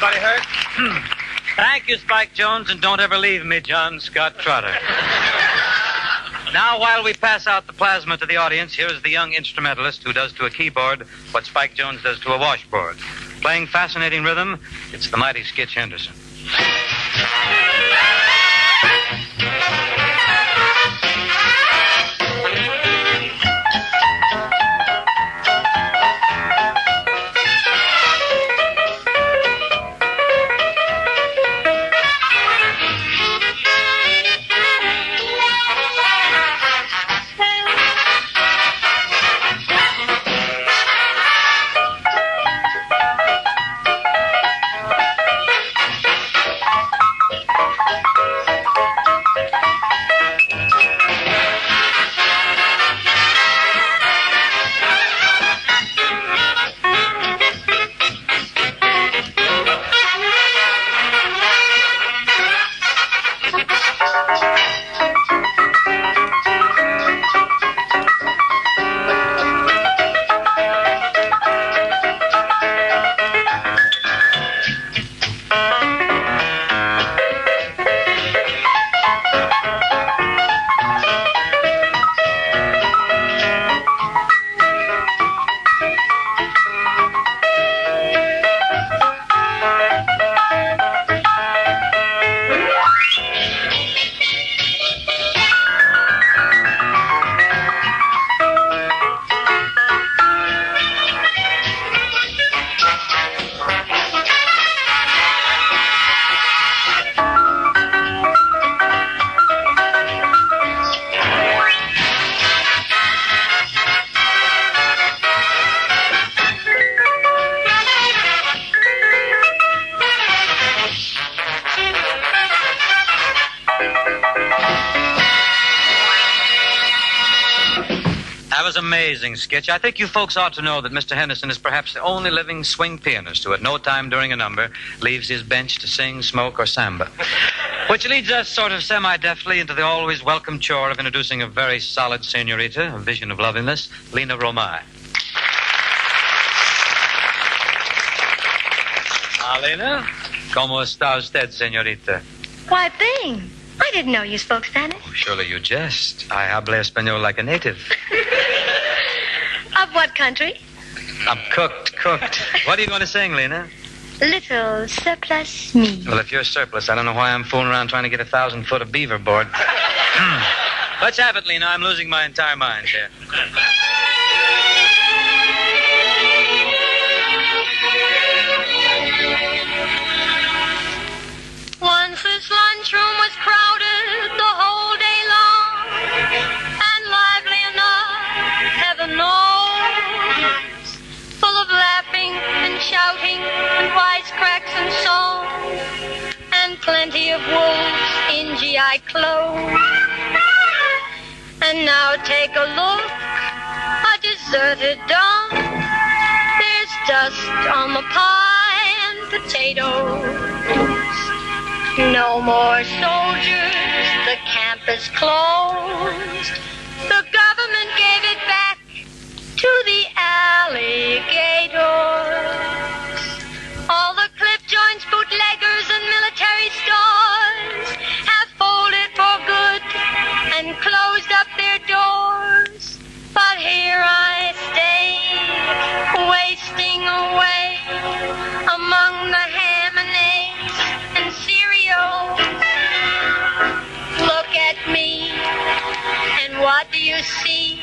Anybody hurt? Thank you, Spike Jones, and don't ever leave me, John Scott Trotter. Now, while we pass out the plasma to the audience, here's the young instrumentalist who does to a keyboard what Spike Jones does to a washboard. Playing fascinating rhythm, it's the mighty Skitch Henderson. That was amazing, Skitch. I think you folks ought to know that Mr. Henderson is perhaps the only living swing pianist who at no time during a number leaves his bench to sing, smoke, or samba. Which leads us sort of semi-deftly into the always welcome chore of introducing a very solid senorita, a vision of loveliness, Lina Romay. Lina, ¿cómo está usted, señorita? Why, Bing, I didn't know you spoke Spanish. Oh, surely you jest. I habla español like a native. Of what country? I'm cooked. What are you going to sing, Lina? Little surplus me. Well, if you're surplus, I don't know why I'm fooling around trying to get 1,000 foot of beaver board. Let's have it, Lina. I'm losing my entire mind here. Once this lunchroom was crowded the whole day long, and lively enough, heaven knows, full of laughing and shouting and wisecracks and song, and plenty of wolves in GI clothes. And now take a look, a deserted dump. There's dust on the pie and potatoes. No more soldiers, the camp is closed. The government gave it back to the alligators. All the clip joints, bootleggers, and military stores have folded for good and closed up their doors. But here I stay, wasting away among the ham and eggs and cereal. Look at me, and what do you see?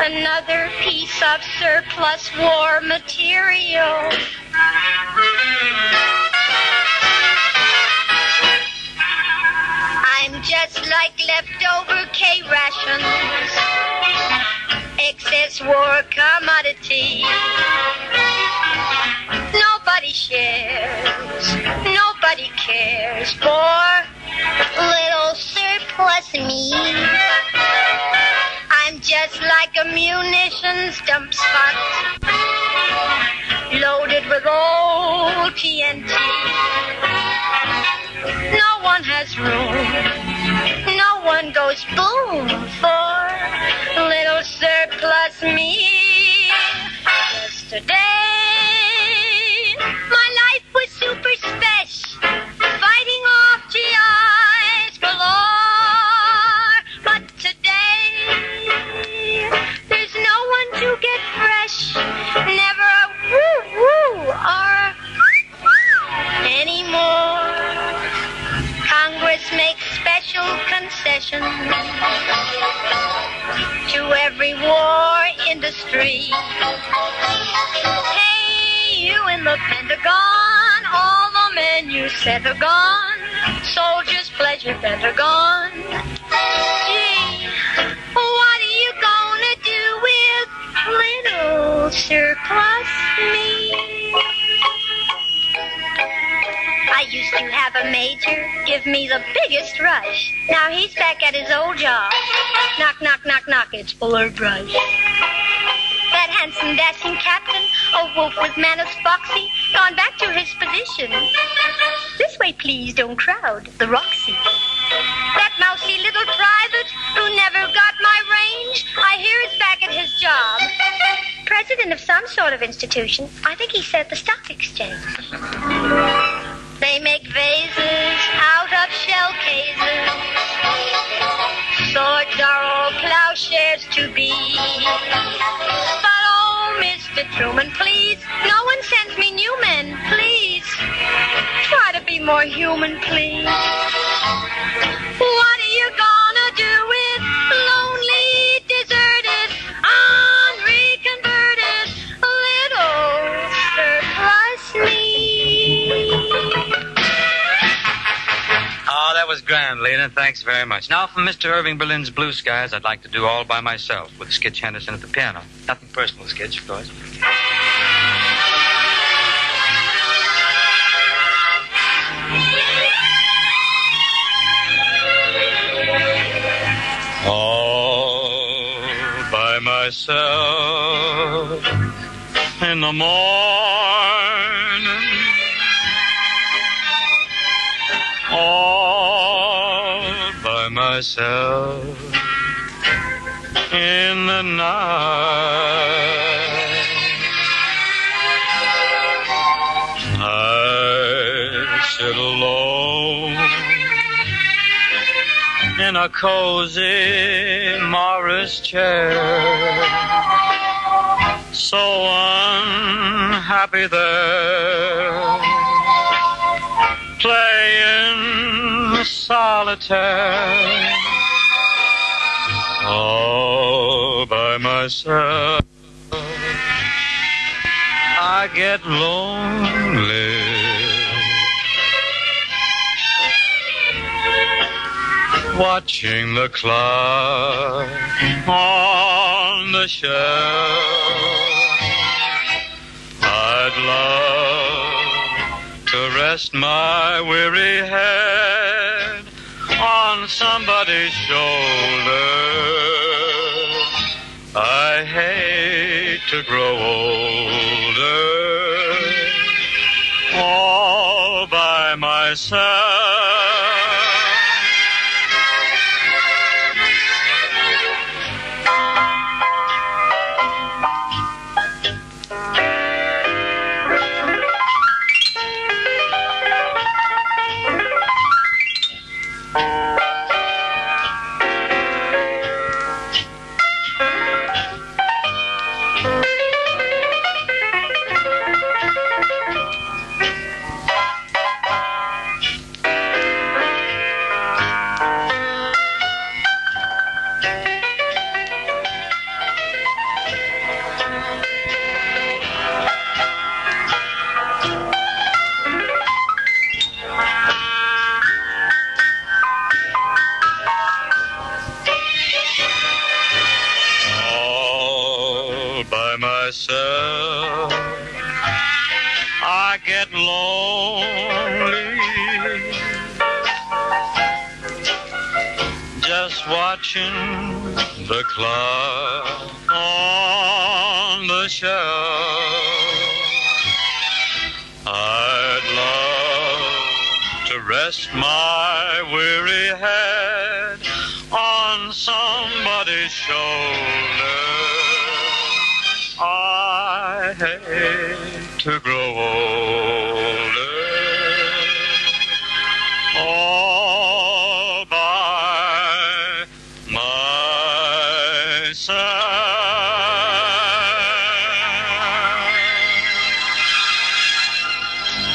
Another piece of surplus war material. I'm just like leftover K-rations, excess war commodity. Nobody shares, nobody cares for little surplus me. I'm just like a munitions dump spot, loaded with old TNT. No one has room, no one goes boom for little surplus me. Yesterday, my life was procession to every war industry. Hey, you in the Pentagon, all the men you said are gone. Soldiers' pleasure bent are gone. Gee, what are you gonna do with little surplus me? I used to have a major give me the biggest rush. Now he's back at his old job. Knock, knock, knock, knock, it's Fuller Brush. That handsome, dashing captain, a wolf with manners foxy, gone back to his position. This way, please, don't crowd the Roxy. That mousy little private who never got my range, I hear is back at his job. President of some sort of institution. I think he said the stock exchange. They make vases out of shell cases. Swords are all plowshares to be. But oh, Mr. Truman, please, no one sends me new men, please. Try to be more human, please. What are you gonna do with lonely, deserted, unreconverted little surplus me? Oh, that was grand, Lina. Thanks very much. Now, from Mr. Irving Berlin's Blue Skies, I'd like to do All by Myself with Skitch Henderson at the piano. Nothing personal, Skitch, of course. All by myself in the morning, all by myself in the night. I sit alone in a cozy Morris chair, so unhappy there, playing solitaire, all by myself. I get lonely, watching the clock on the shelf. I'd love to rest my weary head on somebody's shoulder. I hate to grow older, all by myself. Myself, I get lonely, just watching the clock on the shelf. I'd love to rest my weary head on somebody's shoulder. I hate to grow older, all by myself.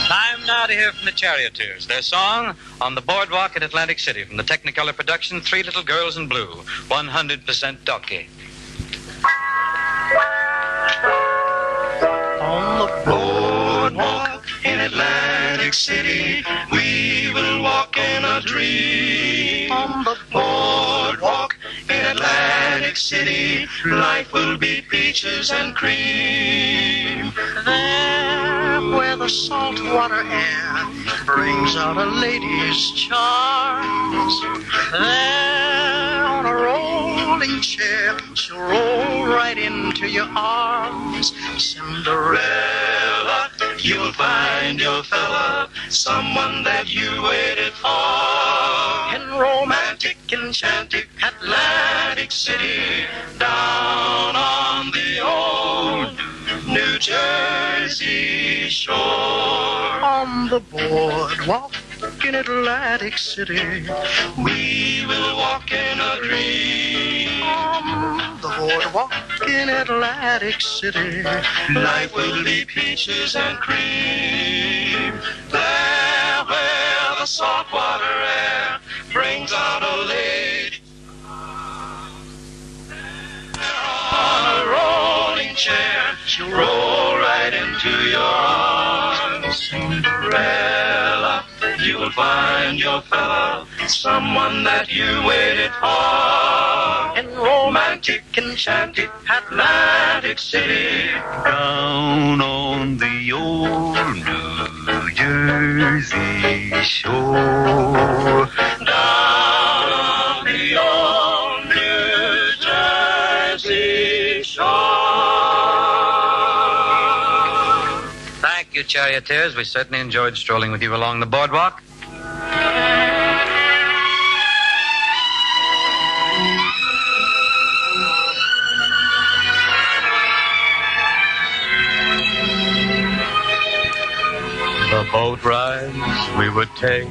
Time now now to hear from the Charioteers. Their song, On the Boardwalk at Atlantic City, from the Technicolor production, Three Little Girls in Blue, 100% Donkey. On the boardwalk in Atlantic City, we will walk in a dream. On the boardwalk in Atlantic City, life will be peaches and cream. There, where the saltwater air brings out a lady's charms, there on a rolling chair, she'll roll right into your arms. Cinderella, you'll find your fella, someone that you waited for. In romantic, enchanted Atlantic City, down on the old New Jersey shore. On the boardwalk in Atlantic City, we will walk in a dream. On the boardwalk in Atlantic City, life will be peaches and cream. There where the saltwater air brings out a lady on a rolling chair, she'll roll right into your arms. Cinderella, you will find your fella, someone that you waited for. In romantic, enchanted Atlantic City, down on the old New Jersey shore. Down on the old New Jersey shore. Thank you, Charioteers. We certainly enjoyed strolling with you along the boardwalk. The boat rides we would take,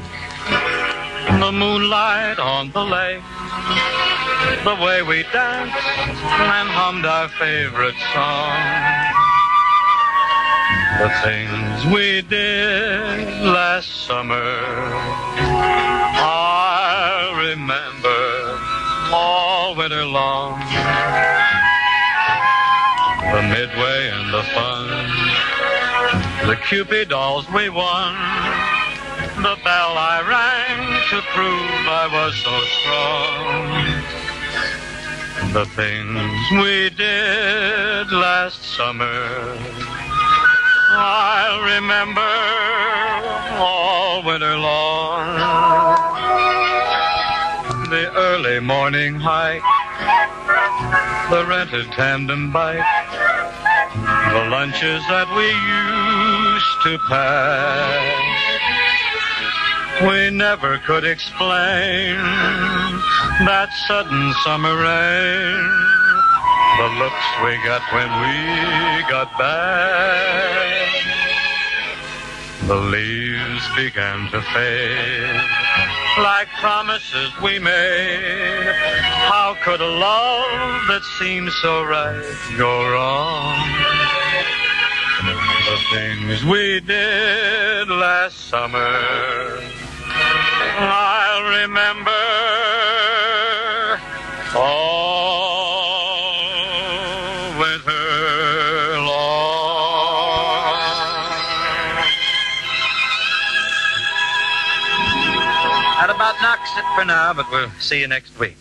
the moonlight on the lake, the way we danced and hummed our favorite song, the things we did last summer, I'll remember all winter long. The midway and the fun, the Cupid dolls we won, the bell I rang to prove I was so strong. The things we did last summer, I'll remember all winter long. The early morning hike, the rented tandem bike, the lunches that we used to pack. We never could explain that sudden summer rain, the looks we got when we got back. The leaves began to fade like promises we made. How could a love that seemed so right go wrong? The things we did last summer, I'll remember all winter long. That about knocks it for now, but we'll see you next week.